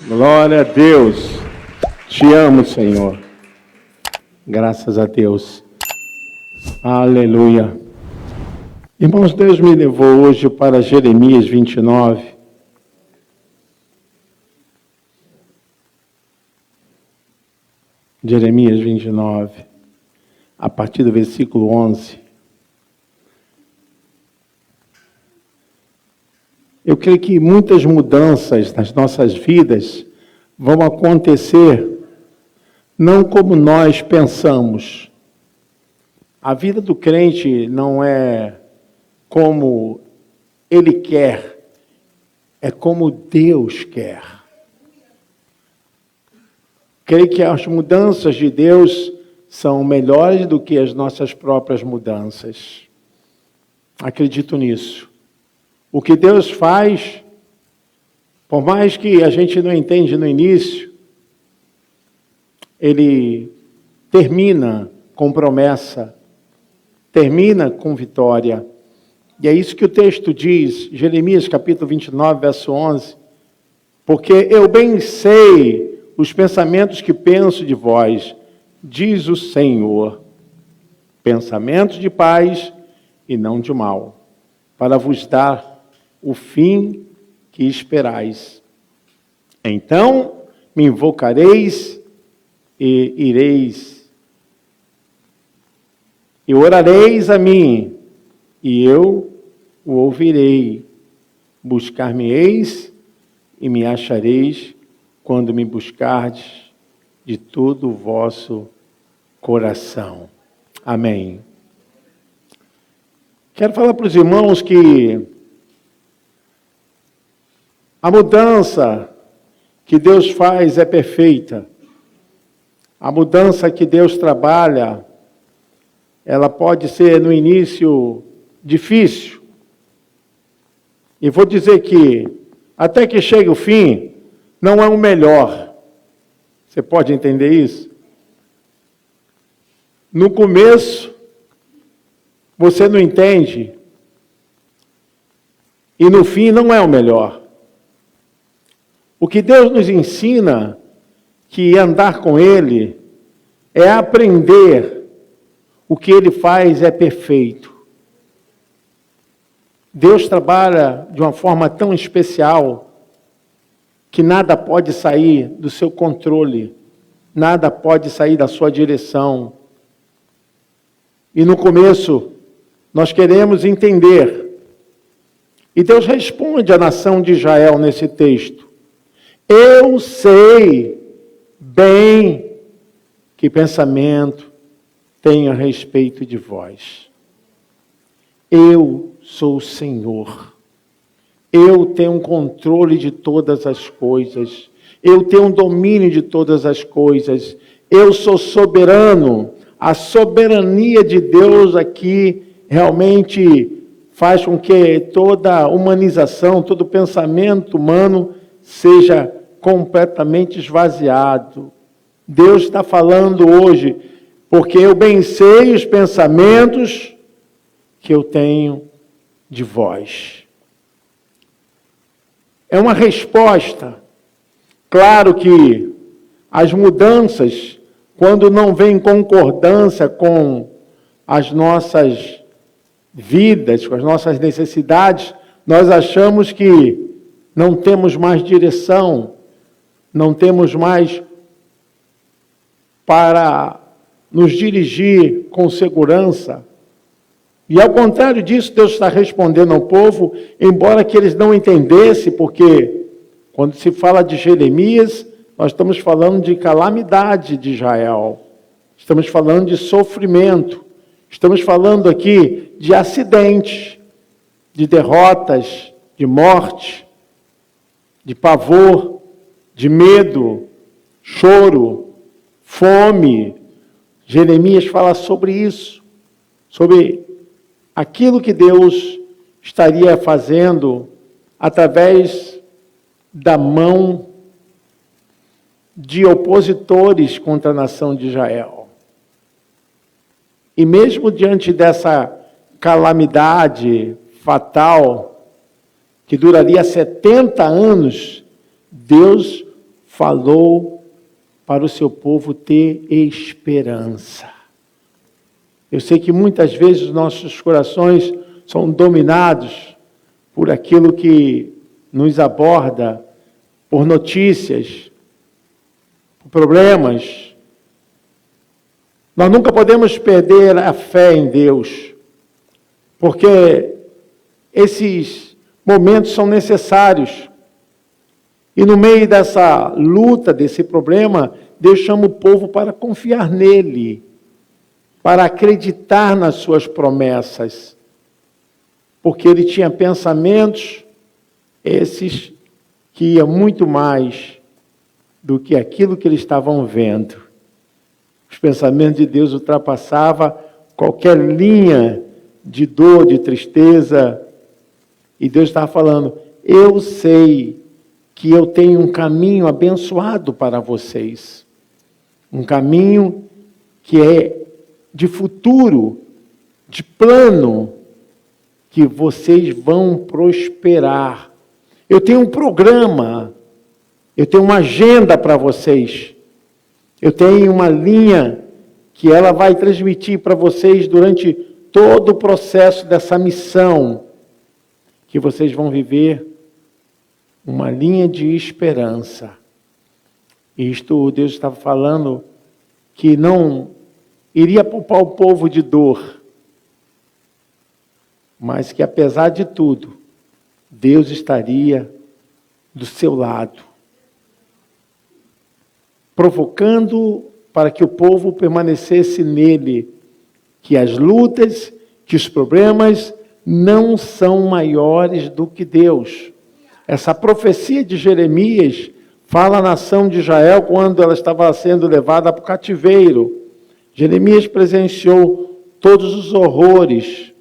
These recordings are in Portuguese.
Glória a Deus. Te amo, Senhor. Graças a Deus. Aleluia. Irmãos, Deus me levou hoje para Jeremias 29. Jeremias 29, a partir do versículo 11. Eu creio que muitas mudanças nas nossas vidas vão acontecer não como nós pensamos. A vida do crente não é como ele quer, é como Deus quer. Creio que as mudanças de Deus são melhores do que as nossas próprias mudanças. Acredito nisso. O que Deus faz, por mais que a gente não entende no início, Ele termina com promessa, termina com vitória. E é isso que o texto diz, Jeremias capítulo 29, verso 11. Porque eu bem sei os pensamentos que penso de vós, diz o Senhor, pensamentos de paz e não de mal, para vos dar o fim que esperais. Então me invocareis e ireis, e orareis a mim, e eu o ouvirei. Buscar-me-eis e me achareis, quando me buscardes de todo o vosso coração. Amém. Quero falar para os irmãos que a mudança que Deus faz é perfeita. A mudança que Deus trabalha, ela pode ser no início difícil. E vou dizer que, até que chegue o fim, não é o melhor. Você pode entender isso? No começo, você não entende. E no fim, não é o melhor. O que Deus nos ensina, que andar com Ele, é aprender o que Ele faz é perfeito. Deus trabalha de uma forma tão especial que nada pode sair do seu controle, nada pode sair da sua direção. E no começo, nós queremos entender. E Deus responde à nação de Israel nesse texto. Eu sei bem que pensamento tenho a respeito de vós. Eu sou o Senhor. Eu tenho um controle de todas as coisas. Eu tenho um domínio de todas as coisas. Eu sou soberano. A soberania de Deus aqui realmente faz com que toda humanização, todo pensamento humano seja completamente esvaziado. Deus está falando hoje, porque eu bem sei os pensamentos que eu tenho de vós. É uma resposta. Claro que as mudanças, quando não vem em concordância com as nossas vidas, com as nossas necessidades, nós achamos que não temos mais direção, não temos mais para nos dirigir com segurança. E ao contrário disso, Deus está respondendo ao povo, embora que eles não entendessem, porque quando se fala de Jeremias, nós estamos falando de calamidade de Israel, estamos falando de sofrimento, estamos falando aqui de acidentes, de derrotas, de morte, de pavor, de medo, choro, fome. Jeremias fala sobre isso, sobre aquilo que Deus estaria fazendo através da mão de opositores contra a nação de Israel. E mesmo diante dessa calamidade fatal, que duraria 70 anos, Deus falou para o seu povo ter esperança. Eu sei que muitas vezes nossos corações são dominados por aquilo que nos aborda, por notícias, por problemas. Nós nunca podemos perder a fé em Deus, porque esses momentos são necessários. E no meio dessa luta, desse problema, Deus chama o povo para confiar nele, para acreditar nas suas promessas, porque ele tinha pensamentos, esses que iam muito mais do que aquilo que eles estavam vendo. Os pensamentos de Deus ultrapassavam qualquer linha de dor, de tristeza, e Deus estava falando, eu sei que eu tenho um caminho abençoado para vocês, um caminho que é de futuro, de plano, que vocês vão prosperar. Eu tenho um programa, eu tenho uma agenda para vocês, eu tenho uma linha que ela vai transmitir para vocês durante todo o processo dessa missão, que vocês vão viver uma linha de esperança. Isto Deus estava falando que não iria poupar o povo de dor, mas que apesar de tudo, Deus estaria do seu lado, provocando para que o povo permanecesse nele, que as lutas, que os problemas não são maiores do que Deus. Essa profecia de Jeremias fala à nação de Israel quando ela estava sendo levada para o cativeiro. Jeremias presenciou todos os horrores.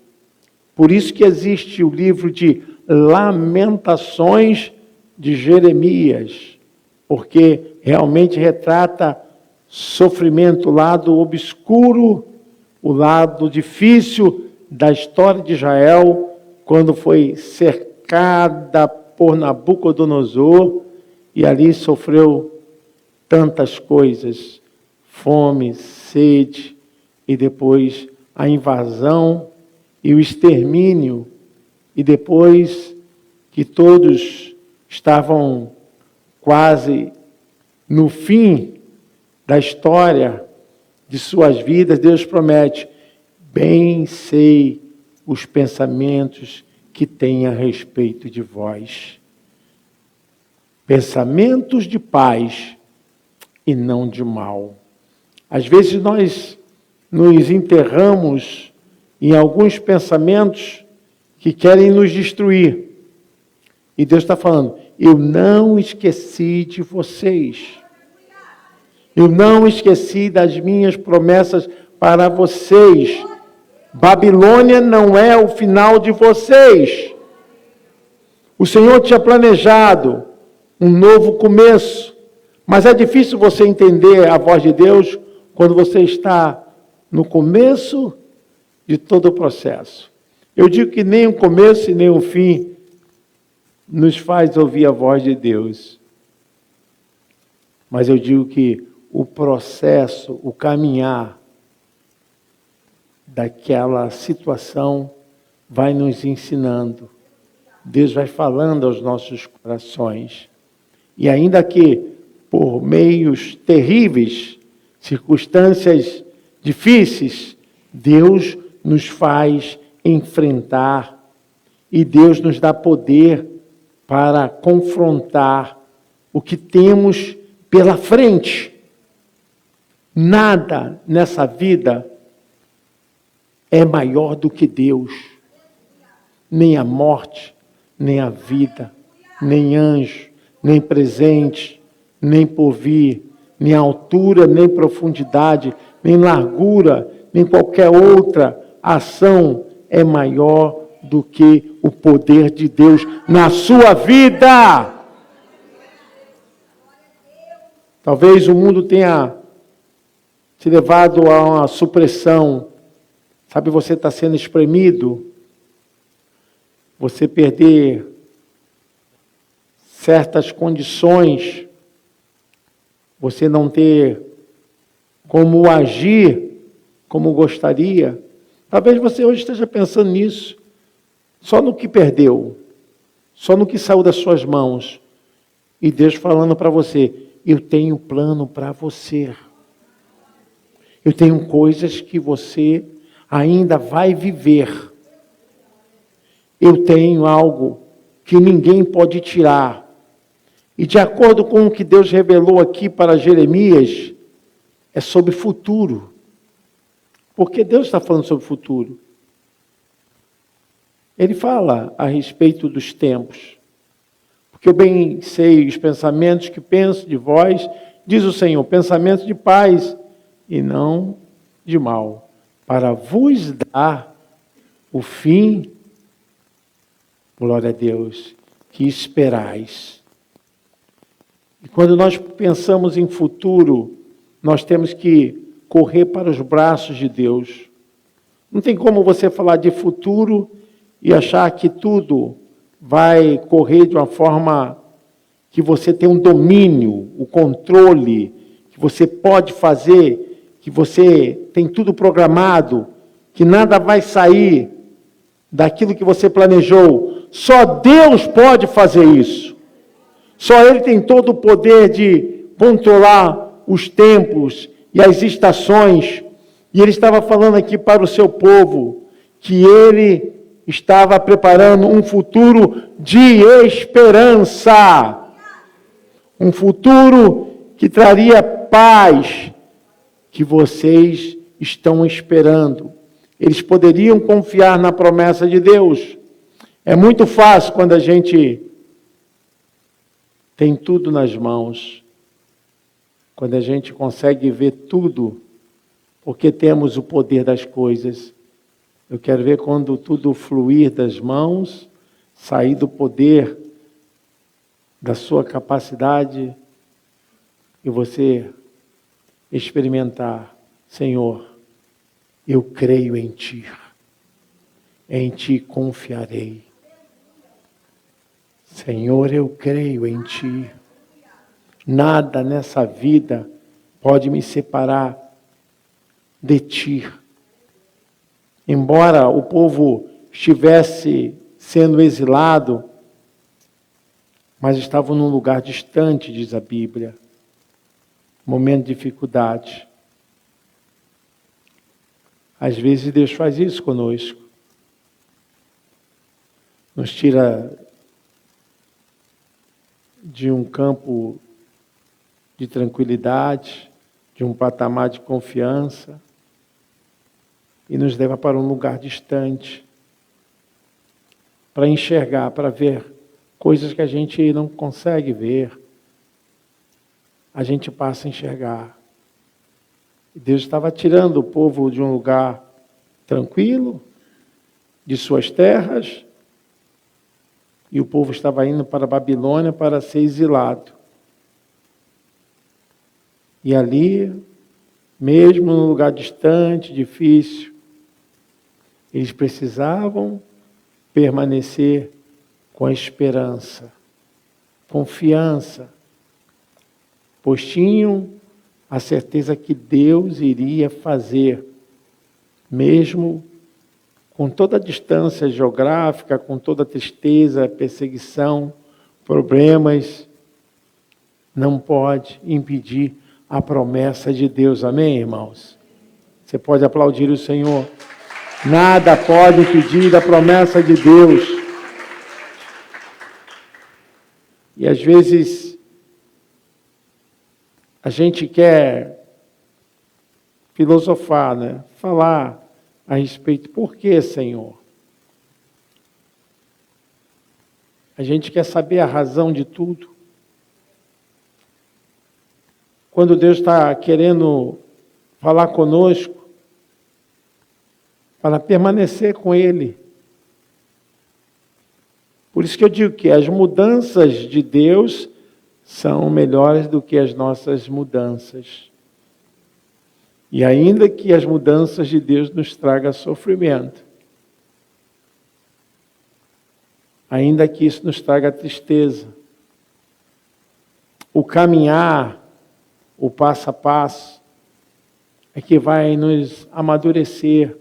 Por isso que existe o livro de Lamentações de Jeremias, porque realmente retrata sofrimento, o lado obscuro, o lado difícil da história de Israel, quando foi cercada por Nabucodonosor, e ali sofreu tantas coisas, fome, sede, e depois a invasão e o extermínio, e depois que todos estavam quase no fim da história de suas vidas, Deus promete, bem sei os pensamentos que tem a respeito de vós. Pensamentos de paz e não de mal. Às vezes nós nos enterramos em alguns pensamentos que querem nos destruir. E Deus está falando, eu não esqueci de vocês. Eu não esqueci das minhas promessas para vocês. Babilônia não é o final de vocês. O Senhor tinha planejado um novo começo, mas é difícil você entender a voz de Deus quando você está no começo de todo o processo. Eu digo que nem o começo e nem o fim nos faz ouvir a voz de Deus. Mas eu digo que o processo, o caminhar daquela situação vai nos ensinando. Deus vai falando aos nossos corações. E ainda que por meios terríveis, circunstâncias difíceis, Deus nos faz enfrentar e Deus nos dá poder para confrontar o que temos pela frente. Nada nessa vida é maior do que Deus. Nem a morte, nem a vida, nem anjo, nem presente, nem porvir, nem altura, nem profundidade, nem largura, nem qualquer outra ação é maior do que o poder de Deus na sua vida. Talvez o mundo tenha te levado a uma supressão. Sabe, você está sendo espremido, você perder certas condições você não ter como agir como gostaria. Talvez você hoje esteja pensando nisso, só no que perdeu, só no que saiu das suas mãos. E Deus falando para você, eu tenho plano para você. Eu tenho coisas que você ainda vai viver. Eu tenho algo que ninguém pode tirar. E de acordo com o que Deus revelou aqui para Jeremias, é sobre futuro. Porque Deus está falando sobre futuro. Ele fala a respeito dos tempos. Porque eu bem sei os pensamentos que penso de vós, diz o Senhor, pensamentos de paz e não de mal, para vos dar o fim, glória a Deus, que esperais. E quando nós pensamos em futuro, nós temos que correr para os braços de Deus. Não tem como você falar de futuro e achar que tudo vai correr de uma forma que você tem um domínio, o controle, que você pode fazer, que você tem tudo programado, que nada vai sair daquilo que você planejou. Só Deus pode fazer isso. Só Ele tem todo o poder de controlar os tempos e as estações. E Ele estava falando aqui para o seu povo que Ele estava preparando um futuro de esperança. Um futuro que traria paz, que vocês estão esperando. Eles poderiam confiar na promessa de Deus. É muito fácil quando a gente tem tudo nas mãos, quando a gente consegue ver tudo, porque temos o poder das coisas. Eu quero ver quando tudo fluir das mãos, sair do poder da sua capacidade e você experimentar, Senhor, eu creio em Ti confiarei. Senhor, eu creio em Ti. Nada nessa vida pode me separar de Ti. Embora o povo estivesse sendo exilado, mas estavam num lugar distante, diz a Bíblia. Momento de dificuldade. Às vezes Deus faz isso conosco. Nos tira de um campo de tranquilidade, de um patamar de confiança, e nos leva para um lugar distante, para enxergar, para ver coisas que a gente não consegue ver. A gente passa a enxergar. Deus estava tirando o povo de um lugar tranquilo, de suas terras, e o povo estava indo para a Babilônia para ser exilado. E ali, mesmo num lugar distante, difícil, eles precisavam permanecer com a esperança, confiança, pois tinham a certeza que Deus iria fazer, mesmo com toda a distância geográfica, com toda a tristeza, perseguição, problemas, não pode impedir a promessa de Deus. Amém, irmãos? Você pode aplaudir o Senhor. Nada pode impedir a promessa de Deus. E às vezes a gente quer filosofar, né? Falar a respeito, por que, Senhor? A gente quer saber a razão de tudo. Quando Deus está querendo falar conosco, para permanecer com Ele. Por isso que eu digo que as mudanças de Deus são melhores do que as nossas mudanças. E ainda que as mudanças de Deus nos tragam sofrimento, ainda que isso nos traga tristeza, o caminhar, o passo a passo, é que vai nos amadurecer,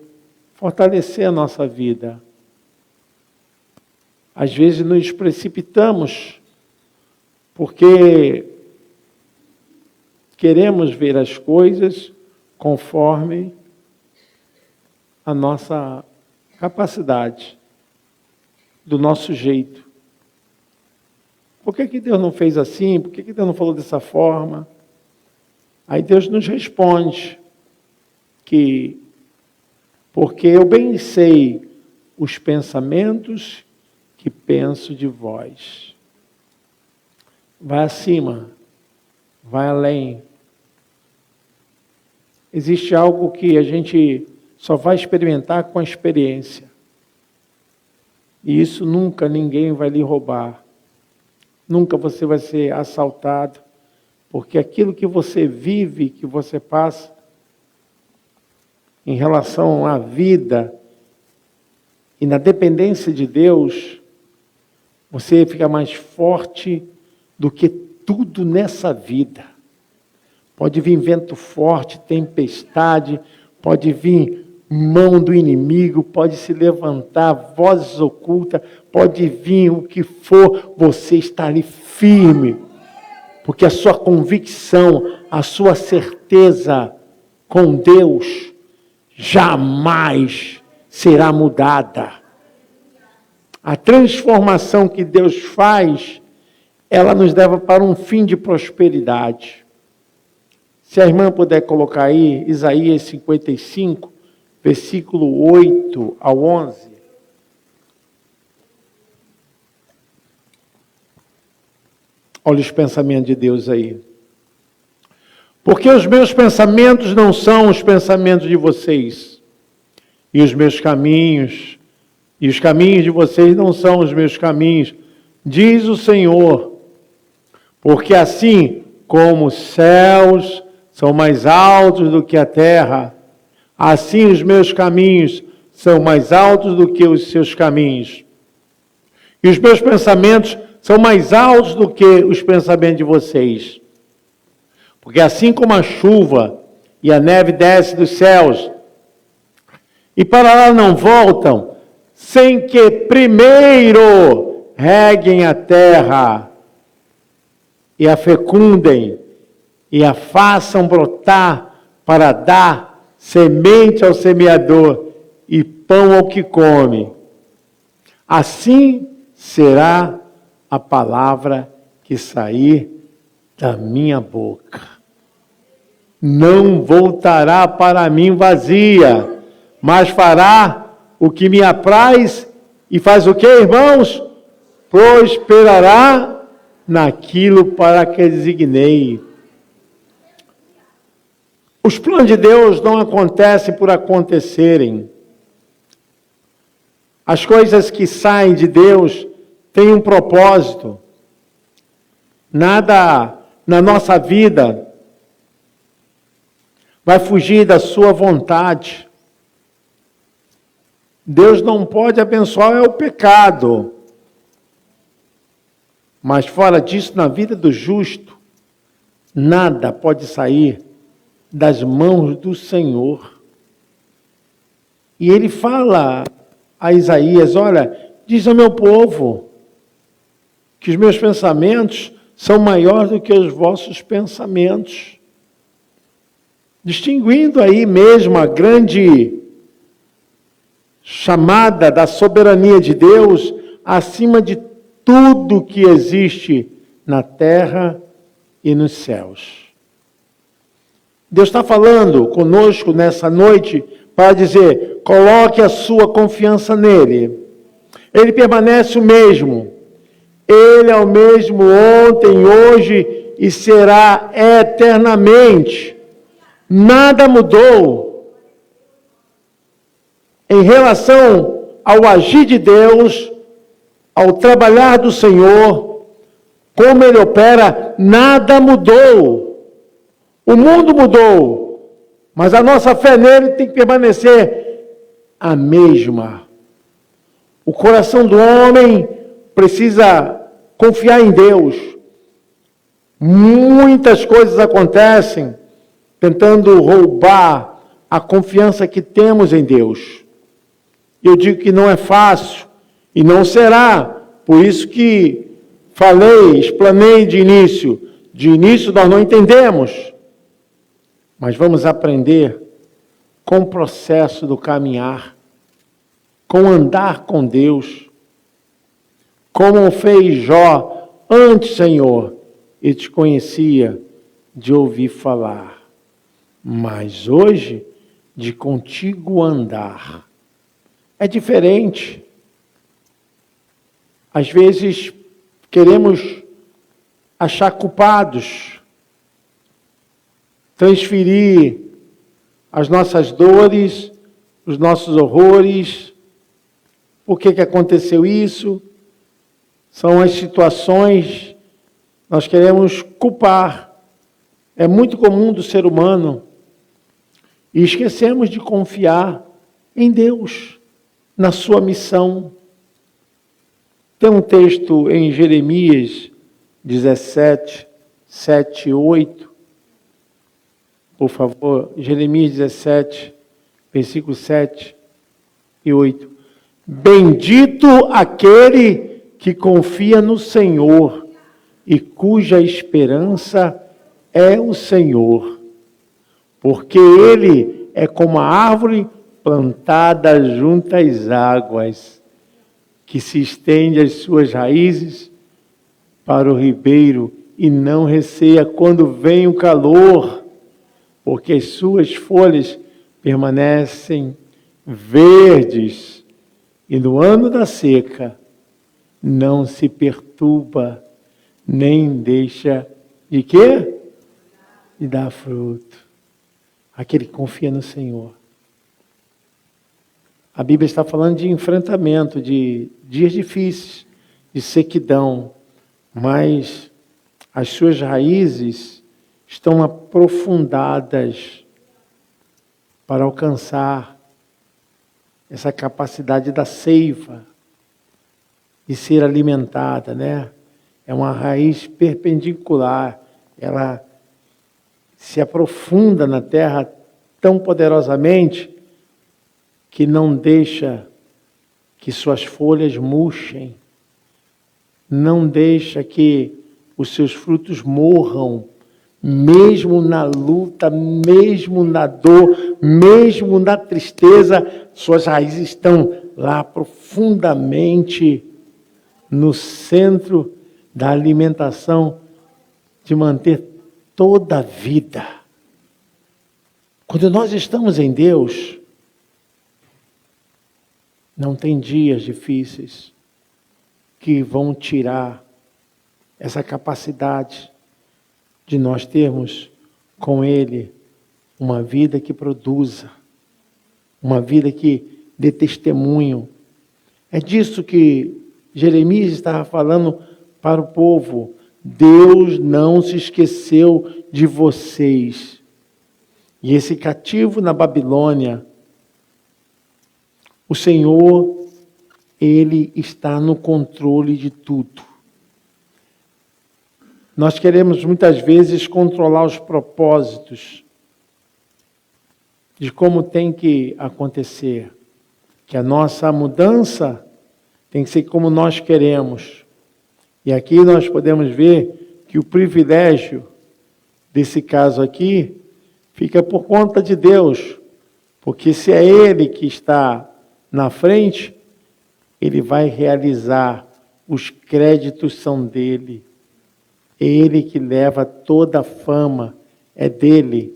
fortalecer a nossa vida. Às vezes nos precipitamos, porque queremos ver as coisas conforme a nossa capacidade, do nosso jeito. Por que Deus não fez assim? Por que Deus não falou dessa forma? Aí Deus nos responde que, porque eu bem sei os pensamentos que penso de vós. Vai acima, vai além. Existe algo que a gente só vai experimentar com a experiência. E isso nunca ninguém vai lhe roubar. Nunca você vai ser assaltado, porque aquilo que você vive, que você passa, em relação à vida e na dependência de Deus, você fica mais forte do que tudo nessa vida. Pode vir vento forte, tempestade, pode vir mão do inimigo, pode se levantar vozes ocultas, pode vir o que for, você está ali firme, porque a sua convicção, a sua certeza com Deus jamais será mudada. A transformação que Deus faz, ela nos leva para um fim de prosperidade. Se a irmã puder colocar aí, Isaías 55, versículo 8 ao 11. Olha os pensamentos de Deus aí. Porque os meus pensamentos não são os pensamentos de vocês, e os meus caminhos, e os caminhos de vocês não são os meus caminhos, diz o Senhor. Porque assim como os céus são mais altos do que a terra, assim os meus caminhos são mais altos do que os seus caminhos. E os meus pensamentos são mais altos do que os pensamentos de vocês. Porque assim como a chuva e a neve desce dos céus, e para lá não voltam, sem que primeiro reguem a terra, e a fecundem, e a façam brotar para dar semente ao semeador e pão ao que come. Assim será a palavra que sair da minha boca. Não voltará para mim vazia, mas fará o que me apraz e faz o que, irmãos? Prosperará naquilo para que designei. Os planos de Deus não acontecem por acontecerem. As coisas que saem de Deus têm um propósito. Nada na nossa vida vai fugir da sua vontade. Deus não pode abençoar o pecado. Mas fora disso, na vida do justo, nada pode sair das mãos do Senhor. E ele fala a Isaías, olha, diz ao meu povo que os meus pensamentos são maiores do que os vossos pensamentos. Distinguindo aí mesmo a grande chamada da soberania de Deus acima de tudo que existe na terra e nos céus. Deus está falando conosco nessa noite para dizer, coloque a sua confiança nele. Ele permanece o mesmo. Ele é o mesmo ontem, hoje e será eternamente. Nada mudou em relação ao agir de Deus, ao trabalhar do Senhor, como Ele opera, nada mudou. O mundo mudou, mas a nossa fé nele tem que permanecer a mesma. O coração do homem precisa confiar em Deus. Muitas coisas acontecem tentando roubar a confiança que temos em Deus. Eu digo que não é fácil e não será. Por isso que falei, explanei de início. De início nós não entendemos. Mas vamos aprender com o processo do caminhar, com andar com Deus. Como fez Jó, antes, Senhor, eu te conhecia de ouvir falar, mas hoje, de contigo andar. É diferente. Às vezes, queremos achar culpados, transferir as nossas dores, os nossos horrores. Por que aconteceu isso? São as situações, nós queremos culpar. É muito comum do ser humano. E esquecemos de confiar em Deus, na sua missão. Tem um texto em Jeremias 17, 7 e 8. Por favor, Jeremias 17, versículo 7 e 8. Bendito aquele que confia no Senhor e cuja esperança é o Senhor, porque ele é como a árvore plantada junto às águas, que se estende as suas raízes para o ribeiro e não receia quando vem o calor, porque as suas folhas permanecem verdes e no ano da seca não se perturba, nem deixa de quê? De dar fruto. Aquele que confia no Senhor. A Bíblia está falando de enfrentamento, de dias difíceis, de sequidão, mas as suas raízes estão aprofundadas para alcançar essa capacidade da seiva, de ser alimentada, né? É uma raiz perpendicular, ela se aprofunda na terra tão poderosamente que não deixa que suas folhas murchem, não deixa que os seus frutos morram, mesmo na luta, mesmo na dor, mesmo na tristeza, suas raízes estão lá profundamente no centro da alimentação, de manter toda a vida. Quando nós estamos em Deus, não tem dias difíceis que vão tirar essa capacidade de nós termos com Ele uma vida que produza, uma vida que dê testemunho. É disso que Jeremias estava falando para o povo. Deus não se esqueceu de vocês. E esse cativo na Babilônia, o Senhor, Ele está no controle de tudo. Nós queremos muitas vezes controlar os propósitos de como tem que acontecer. Que a nossa mudança tem que ser como nós queremos. E aqui nós podemos ver que o privilégio desse caso aqui fica por conta de Deus. Porque se é Ele que está na frente, Ele vai realizar. Os créditos são dele. É Ele que leva toda a fama, é dele.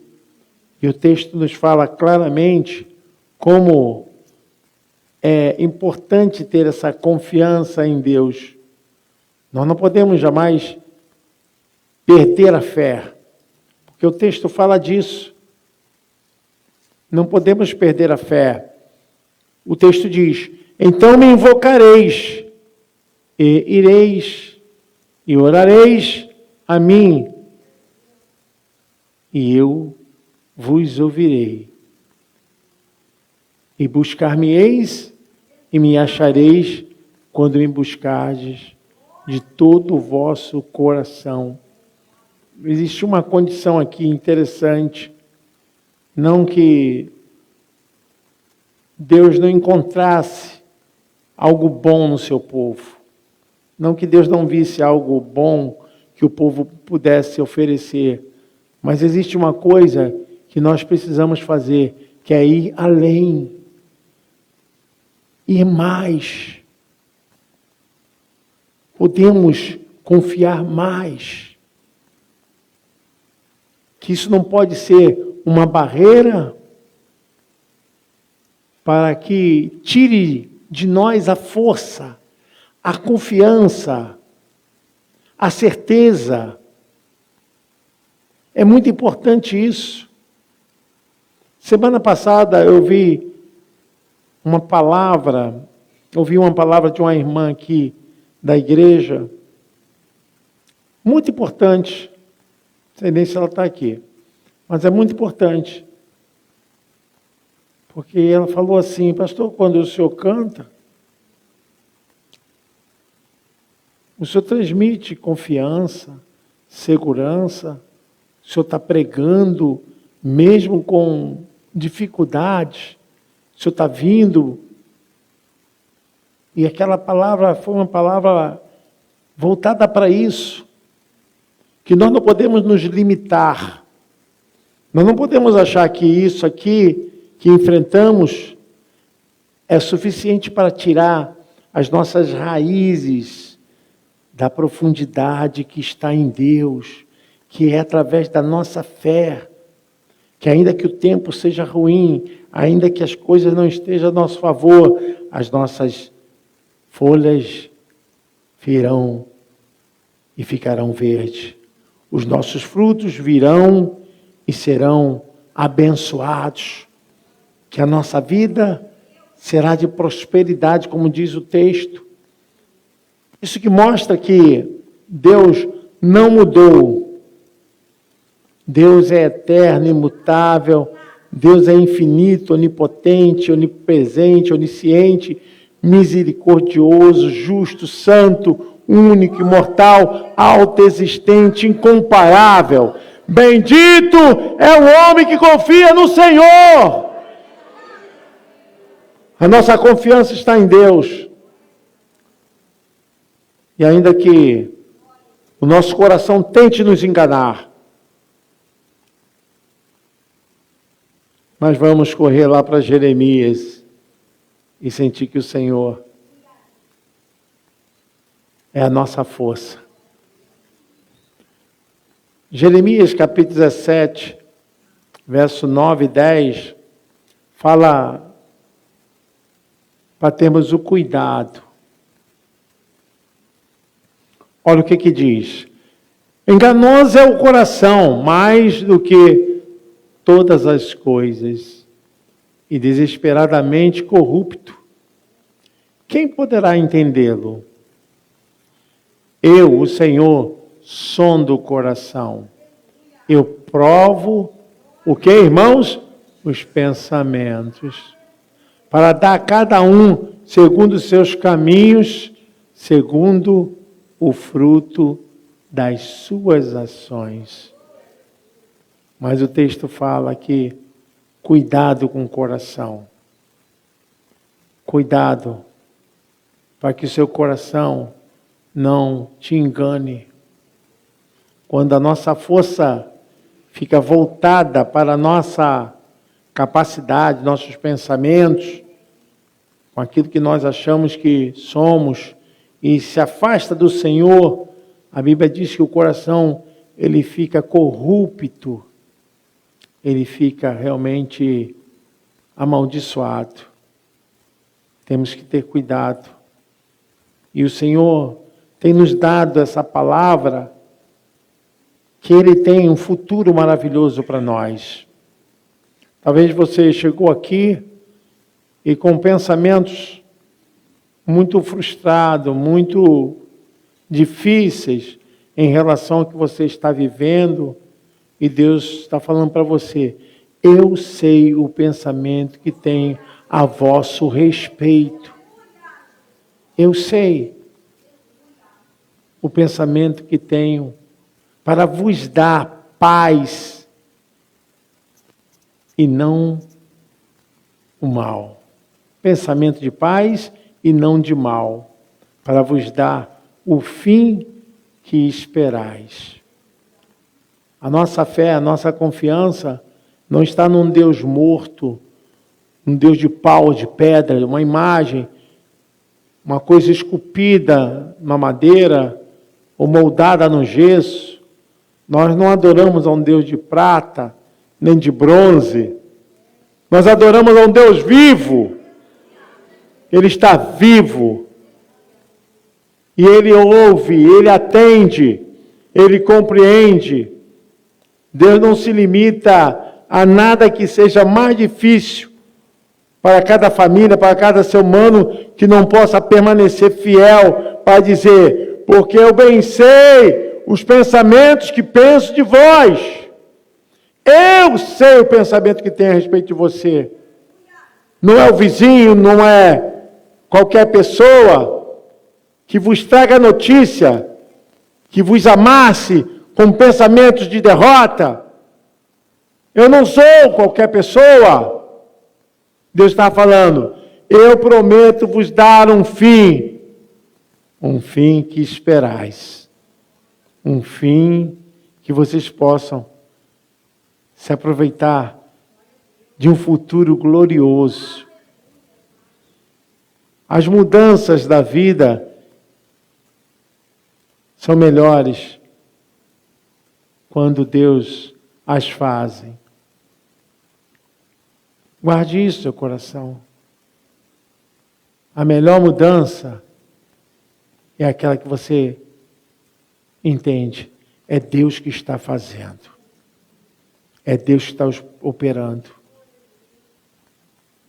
E o texto nos fala claramente como é importante ter essa confiança em Deus. Nós não podemos jamais perder a fé, porque o texto fala disso. Não podemos perder a fé. O texto diz: então me invocareis, e ireis, e orareis a mim, e eu vos ouvirei. E buscar-me-eis, e me achareis, quando me buscardes de todo o vosso coração. existe uma condição aqui interessante, não que Deus não encontrasse algo bom no seu povo, não que Deus não visse algo bom que o povo pudesse oferecer, mas existe uma coisa que nós precisamos fazer, que é ir além, ir mais. Podemos confiar mais. Que isso não pode ser uma barreira para que tire de nós a força, a confiança, a certeza. É muito importante isso. Semana passada eu ouvi uma palavra de uma irmã aqui da igreja, muito importante. Não sei nem se ela está aqui, mas é muito importante. Porque ela falou assim: pastor, quando o senhor canta, o senhor transmite confiança, segurança, o senhor está pregando, mesmo com dificuldades, o senhor está vindo. E aquela palavra foi uma palavra voltada para isso, que nós não podemos nos limitar, nós não podemos achar que isso aqui que enfrentamos é suficiente para tirar as nossas raízes da profundidade que está em Deus, que é através da nossa fé, que ainda que o tempo seja ruim, ainda que as coisas não estejam a nosso favor, as nossas folhas virão e ficarão verdes. Os nossos frutos virão e serão abençoados. Que a nossa vida será de prosperidade, como diz o texto. Isso que mostra que Deus não mudou. Deus é eterno, imutável. Deus é infinito, onipotente, onipresente, onisciente, misericordioso, justo, santo, único, imortal, autoexistente, incomparável. Bendito é o homem que confia no Senhor. A nossa confiança está em Deus. E ainda que o nosso coração tente nos enganar, nós vamos correr lá para Jeremias e sentir que o Senhor é a nossa força. Jeremias capítulo 17, verso 9 e 10, fala para termos o cuidado. Olha o que diz. Enganoso é o coração, mais do que todas as coisas, e desesperadamente corrupto. Quem poderá entendê-lo? Eu, o Senhor, sondo o coração. Eu provo o que, irmãos? Os pensamentos. Para dar a cada um, segundo os seus caminhos, segundo o fruto das suas ações. Mas o texto fala que cuidado com o coração. Cuidado para que o seu coração não te engane. Quando a nossa força fica voltada para a nossa capacidade, nossos pensamentos, com aquilo que nós achamos que somos, e se afasta do Senhor, a Bíblia diz que o coração, ele fica corrupto, ele fica realmente amaldiçoado. Temos que ter cuidado. E o Senhor tem nos dado essa palavra, que Ele tem um futuro maravilhoso para nós. Talvez você chegou aqui e com pensamentos muito frustrados, muito difíceis em relação ao que você está vivendo, e Deus está falando para você: eu sei o pensamento que tem a vosso respeito. Eu sei o pensamento que tenho para vos dar paz e não o mal. Pensamento de paz e não de mal, para vos dar o fim que esperais. A nossa fé, a nossa confiança não está num Deus morto, um Deus de pau, de pedra, uma imagem, uma coisa esculpida na madeira ou moldada no gesso. Nós não adoramos a um Deus de prata, nem de bronze. Nós adoramos a um Deus vivo. Ele está vivo. E Ele ouve, Ele atende, Ele compreende. Deus não se limita a nada que seja mais difícil para cada família, para cada ser humano, que não possa permanecer fiel para dizer, porque eu bem sei os pensamentos que penso de vós. Eu sei o pensamento que tenho a respeito de você. Não é o vizinho, não é qualquer pessoa que vos traga notícia, que vos amasse com pensamentos de derrota. Eu não sou qualquer pessoa. Deus está falando, eu prometo vos dar um fim que esperais, um fim que vocês possam se aproveitar de um futuro glorioso. As mudanças da vida são melhores quando Deus as faz. Guarde isso no seu coração. A melhor mudança é aquela que você entende. É Deus que está fazendo. É Deus que está operando.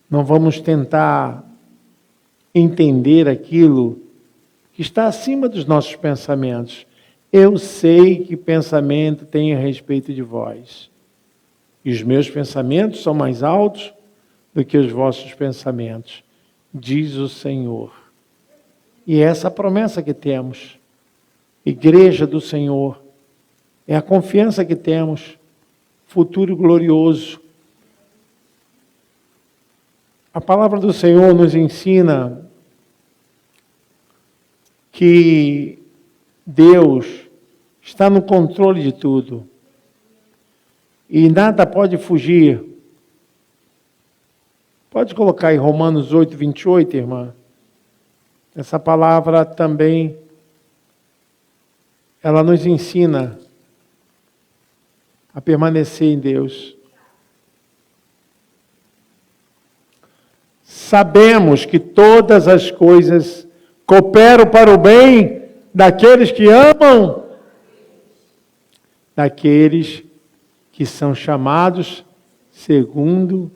Não vamos tentar entender aquilo que está acima dos nossos pensamentos. Eu sei que pensamento tenho a respeito de vós. E os meus pensamentos são mais altos do que os vossos pensamentos, diz o Senhor. E é essa promessa que temos. Igreja do Senhor. É a confiança que temos. Futuro glorioso. A palavra do Senhor nos ensina que Deus está no controle de tudo. E nada pode fugir. Pode colocar em Romanos 8, 28, irmã. Essa palavra também, ela nos ensina a permanecer em Deus. Sabemos que todas as coisas cooperam para o bem daqueles que amam, daqueles que são chamados segundo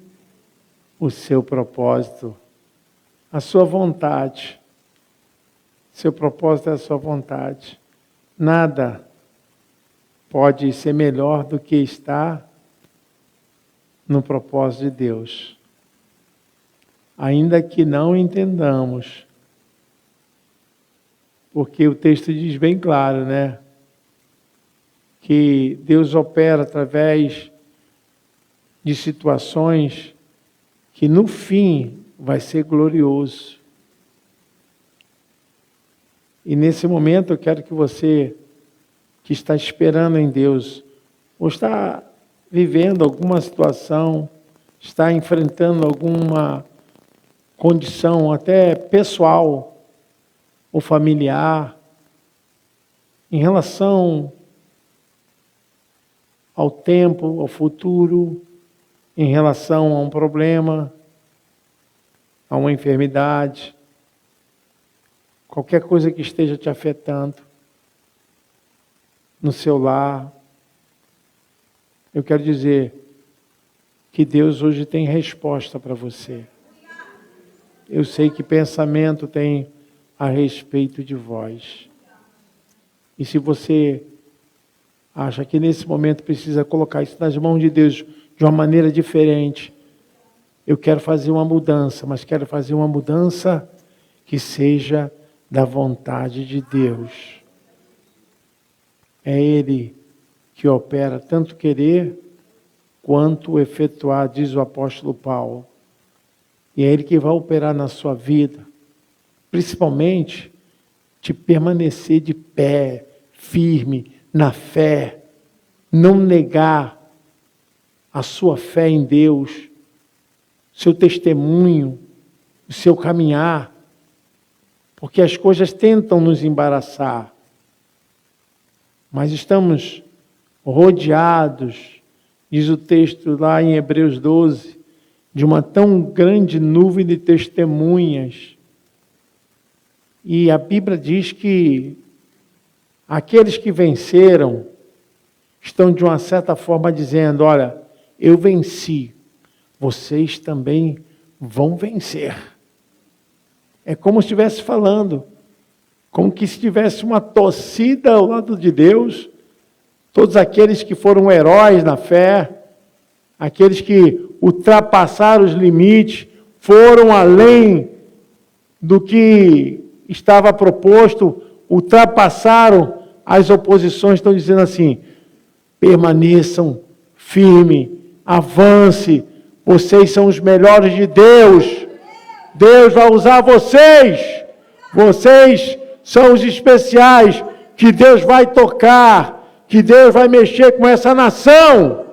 o seu propósito, a sua vontade. Seu propósito é a sua vontade. Nada pode ser melhor do que estar no propósito de Deus. Ainda que não entendamos, porque o texto diz bem claro, né? Que Deus opera através de situações que no fim vai ser glorioso. E nesse momento eu quero que você, que está esperando em Deus, ou está vivendo alguma situação, está enfrentando alguma condição até pessoal ou familiar, em relação ao tempo, ao futuro, em relação a um problema, a uma enfermidade, qualquer coisa que esteja te afetando no seu lar. Eu quero dizer que Deus hoje tem resposta para você. Eu sei que pensamento tem a respeito de vós. E se você acha que nesse momento precisa colocar isso nas mãos de Deus de uma maneira diferente, eu quero fazer uma mudança, mas quero fazer uma mudança que seja da vontade de Deus. É Ele que opera tanto querer quanto efetuar, diz o apóstolo Paulo. E é Ele que vai operar na sua vida, principalmente te permanecer de pé, firme, na fé, não negar a sua fé em Deus, seu testemunho, o seu caminhar, porque as coisas tentam nos embaraçar, mas estamos rodeados, diz o texto lá em Hebreus 12, de uma tão grande nuvem de testemunhas. E a Bíblia diz que aqueles que venceram estão de uma certa forma dizendo, olha, eu venci, vocês também vão vencer. É como se estivesse falando, como que se tivesse uma torcida ao lado de Deus, todos aqueles que foram heróis na fé, aqueles que ultrapassaram os limites, foram além do que estava proposto, ultrapassaram as oposições, estão dizendo assim, permaneçam firme, avance, vocês são os melhores de Deus, Deus vai usar vocês, vocês são os especiais, que Deus vai tocar, que Deus vai mexer com essa nação,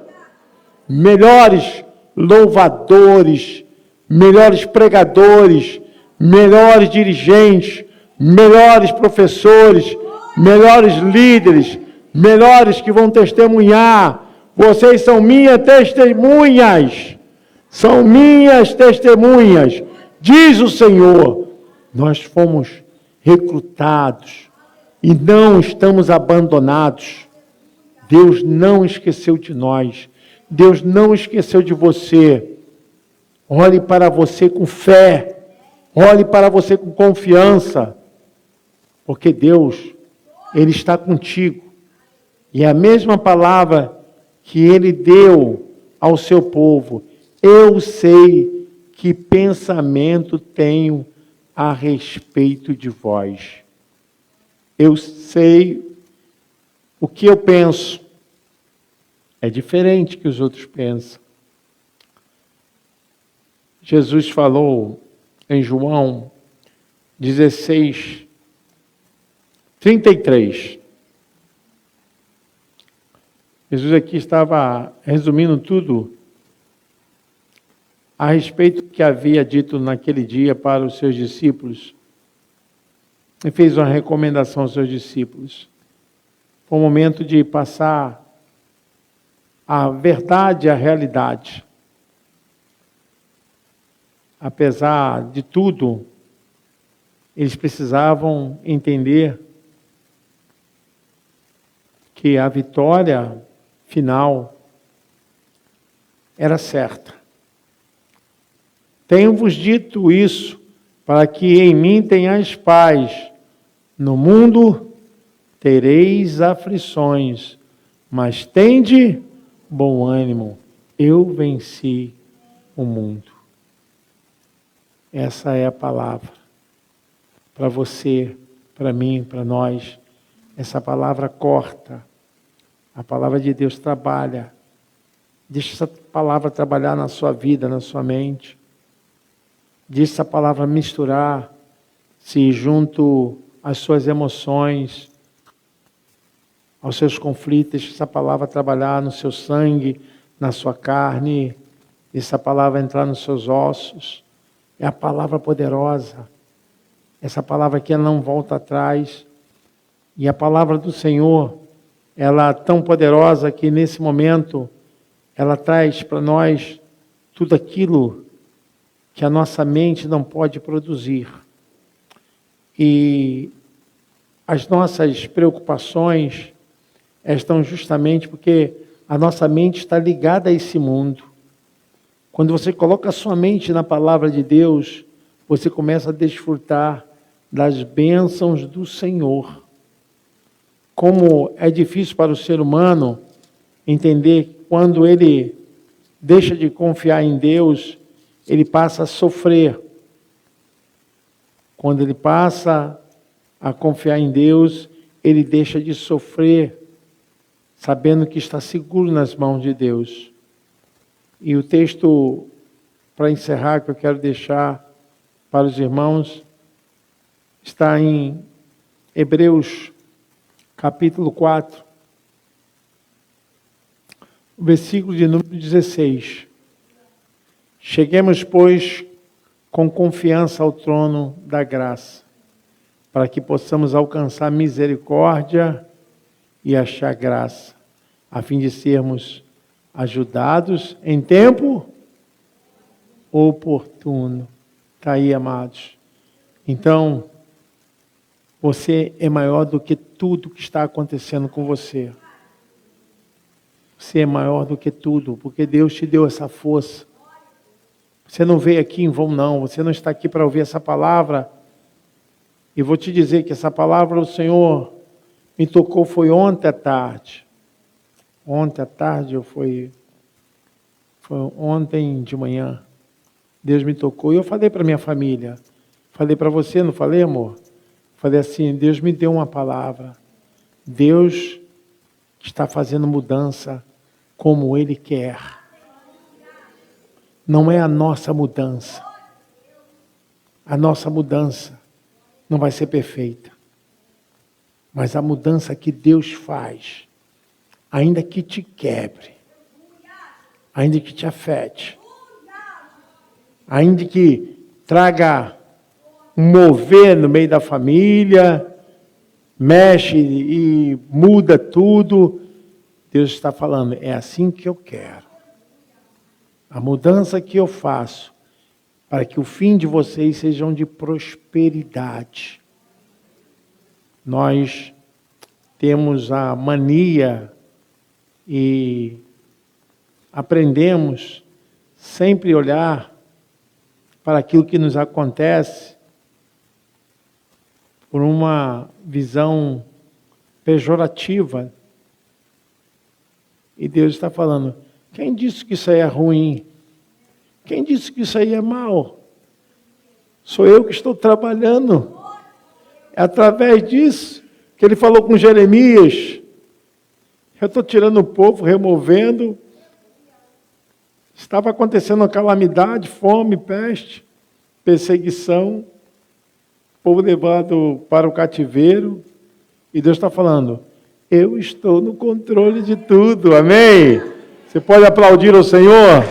melhores louvadores, melhores pregadores, melhores dirigentes, melhores professores, melhores líderes, melhores que vão testemunhar. Vocês são minhas testemunhas, são minhas testemunhas, diz o Senhor. Nós fomos recrutados e não estamos abandonados. Deus não esqueceu de nós, Deus não esqueceu de você. Olhe para você com fé, olhe para você com confiança, porque Deus, Ele está contigo. E é a mesma palavra que Ele deu ao seu povo. Eu sei que pensamento tenho a respeito de vós. Eu sei o que eu penso. É diferente que os outros pensam. Jesus falou em João 16, 33. Jesus aqui estava resumindo tudo a respeito do que havia dito naquele dia para os seus discípulos. E fez uma recomendação aos seus discípulos. Foi um momento de passar a verdade e a realidade. Apesar de tudo, eles precisavam entender que a vitória final era certa. Tenho-vos dito isso, para que em mim tenhais paz. No mundo tereis aflições, mas tende bom ânimo. Eu venci o mundo. Essa é a palavra. Para você, para mim, para nós. Essa palavra corta. A palavra de Deus trabalha. Deixa essa palavra trabalhar na sua vida, na sua mente. Deixa essa palavra misturar-se junto às suas emoções, aos seus conflitos. Deixa essa palavra trabalhar no seu sangue, na sua carne. Deixa essa palavra entrar nos seus ossos. É a palavra poderosa. Essa palavra aqui ela não volta atrás. E a palavra do Senhor, ela é tão poderosa que nesse momento ela traz para nós tudo aquilo que a nossa mente não pode produzir. E as nossas preocupações estão justamente porque a nossa mente está ligada a esse mundo. Quando você coloca a sua mente na palavra de Deus, você começa a desfrutar das bênçãos do Senhor. Como é difícil para o ser humano entender que quando ele deixa de confiar em Deus, ele passa a sofrer. Quando ele passa a confiar em Deus, ele deixa de sofrer. sabendo que está seguro nas mãos de Deus. E o texto, para encerrar, que eu quero deixar para os irmãos, está em Hebreus, capítulo 4, versículo de número 16. Cheguemos, pois, com confiança ao trono da graça, para que possamos alcançar misericórdia e achar graça, a fim de sermos ajudados em tempo oportuno. Está aí, amados. Então, você é maior do que tudo que está acontecendo com você. Você é maior do que tudo, porque Deus te deu essa força. Você não veio aqui em vão, não. Você não está aqui para ouvir essa palavra. E vou te dizer que essa palavra o Senhor me tocou foi ontem à tarde. Ontem à tarde, foi ontem de manhã. Deus me tocou. E eu falei para minha família. Falei para você, não falei, amor? Falei assim, Deus me deu uma palavra. Deus está fazendo mudança como Ele quer. Não é a nossa mudança. A nossa mudança não vai ser perfeita. Mas a mudança que Deus faz, ainda que te quebre, ainda que te afete, ainda que traga um mover no meio da família, mexe e muda tudo, Deus está falando, é assim que eu quero. A mudança que eu faço, para que o fim de vocês sejam de prosperidade. Nós temos a mania e aprendemos sempre olhar para aquilo que nos acontece por uma visão pejorativa. E Deus está falando, quem disse que isso aí é ruim? Quem disse que isso aí é mal? Sou eu que estou trabalhando. É através disso que Ele falou com Jeremias. Eu estou tirando o povo, removendo. Estava acontecendo uma calamidade, fome, peste, perseguição. O povo levado para o cativeiro. E Deus está falando, eu estou no controle de tudo. Amém? Você pode aplaudir ao Senhor?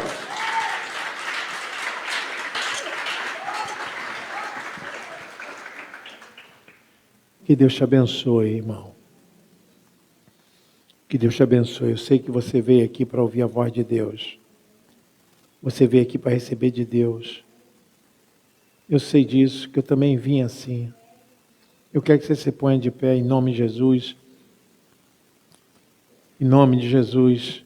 Que Deus te abençoe, irmão. Que Deus te abençoe. Eu sei que você veio aqui para ouvir a voz de Deus. Você veio aqui para receber de Deus. Eu sei disso, que eu também vim assim. Eu quero que você se ponha de pé em nome de Jesus. Em nome de Jesus.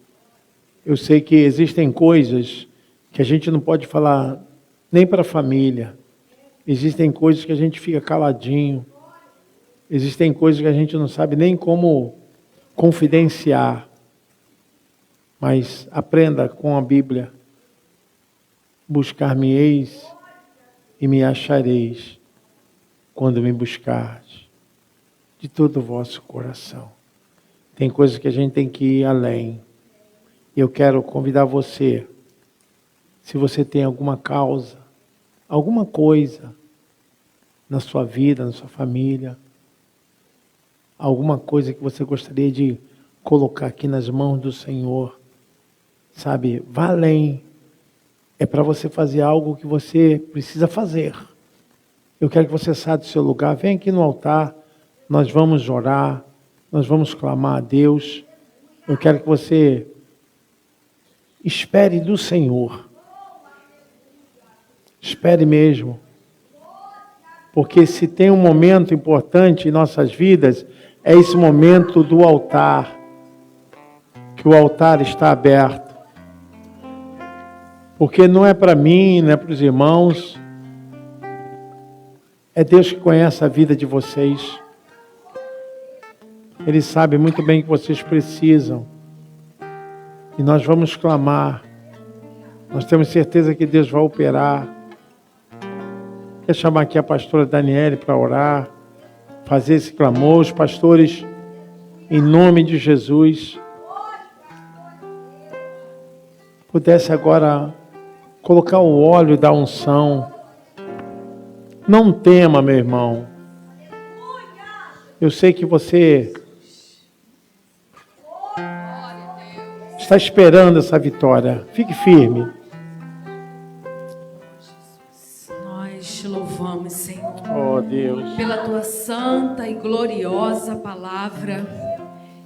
Eu sei que existem coisas que a gente não pode falar nem para a família. Existem coisas que a gente fica caladinho. Existem coisas que a gente não sabe nem como confidenciar. Mas aprenda com a Bíblia. Buscar-me-eis e me achareis quando me buscardes de todo o vosso coração. Tem coisas que a gente tem que ir além. Eu quero convidar você, se você tem alguma causa, alguma coisa na sua vida, na sua família, alguma coisa que você gostaria de colocar aqui nas mãos do Senhor, sabe, vá além. É para você fazer algo que você precisa fazer. Eu quero que você saia do seu lugar, vem aqui no altar, nós vamos orar, nós vamos clamar a Deus. Eu quero que você espere do Senhor. Espere mesmo. Porque se tem um momento importante em nossas vidas, é esse momento do altar. Que o altar está aberto. Porque não é para mim, não é para os irmãos. É Deus que conhece a vida de vocês. Ele sabe muito bem o que vocês precisam. E nós vamos clamar. Nós temos certeza que Deus vai operar. Quer chamar aqui a pastora Daniele para orar, fazer esse clamor. Os pastores, em nome de Jesus, pudesse agora colocar o óleo da unção. Não tema, meu irmão. Eu sei que você está esperando essa vitória. Fique firme. Nós te louvamos, Senhor. Oh, Deus. Pela tua santa e gloriosa palavra.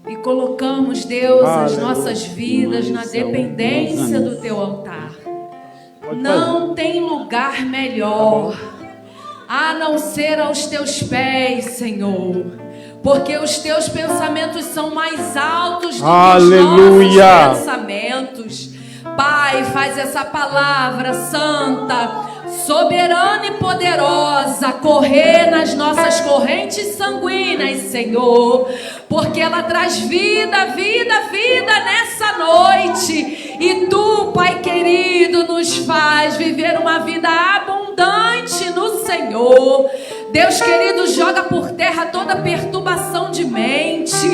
E colocamos, Deus, as nossas vidas na dependência do teu altar. Não tem lugar melhor a não ser aos teus pés, Senhor. Porque os teus pensamentos são mais altos do que os nossos pensamentos. Pai, faz essa palavra santa, soberana e poderosa correr nas nossas correntes sanguíneas, Senhor. Porque ela traz vida, vida, vida nessa noite. E tu, Pai querido, nos faz viver uma vida abundante no Senhor. Deus querido, joga por terra toda perturbação de mente,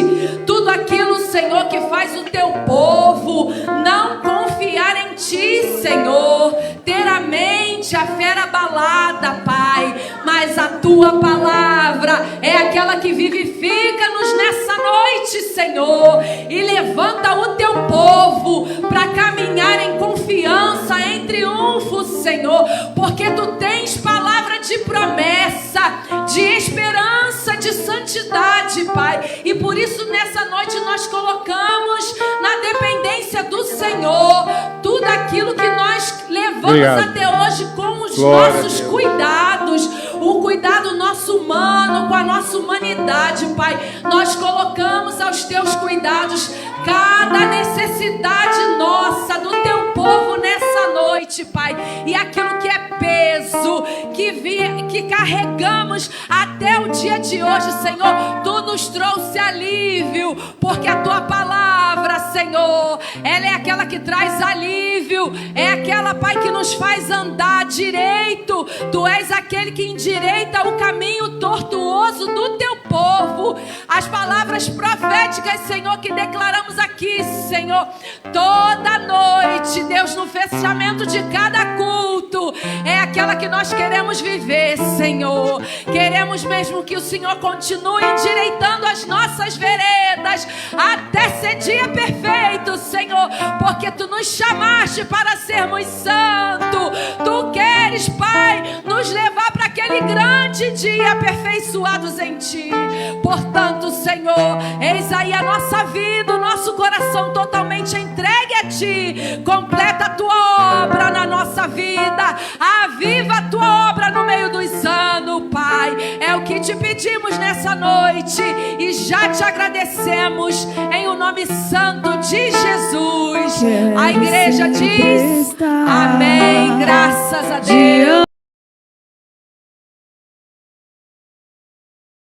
tudo aquilo, Senhor, que faz o teu povo não confiar em ti, Senhor, ter a mente, a fé abalada, Pai, mas a tua palavra é aquela que vivifica-nos nessa noite, Senhor, e levanta o teu povo para caminhar em confiança, em triunfo, Senhor, porque tu tens palavra de promessa, de esperança, de santidade, Pai. E por isso nessa noite nós colocamos na dependência do Senhor tudo aquilo que nós levamos até hoje com os nossos cuidados, o cuidado nosso humano, com a nossa humanidade, Pai. Nós colocamos aos teus cuidados cada necessidade nossa, do teu povo nessa noite, Pai. E aquilo que é peso, que carregamos até o dia de hoje, Senhor, tu nos trouxe alívio, porque a tua palavra, Senhor, ela é aquela que traz alívio, é aquela, Pai, que nos faz andar direito. Tu és aquele que endireita o caminho tortuoso do teu povo. As palavras proféticas, Senhor, que declaramos aqui, Senhor, toda noite, Deus, no fechamento de cada culto, é aquela que nós queremos viver, Senhor. Queremos mesmo que o Senhor continue endireitando as nossas veredas até ser dia perfeito, Senhor, porque tu nos chamaste para sermos santos. Tu queres, Pai, nos levar para aquele grande dia, aperfeiçoados em ti. Portanto, Senhor, eis aí a nossa vida, o nosso coração totalmente entregue a ti. Completa a tua obra na nossa vida, aviva a tua obra no meio dos anos, Pai. É o que te pedimos nessa noite e já te agradecemos em o nome santo de Jesus. A igreja diz amém, graças a Deus.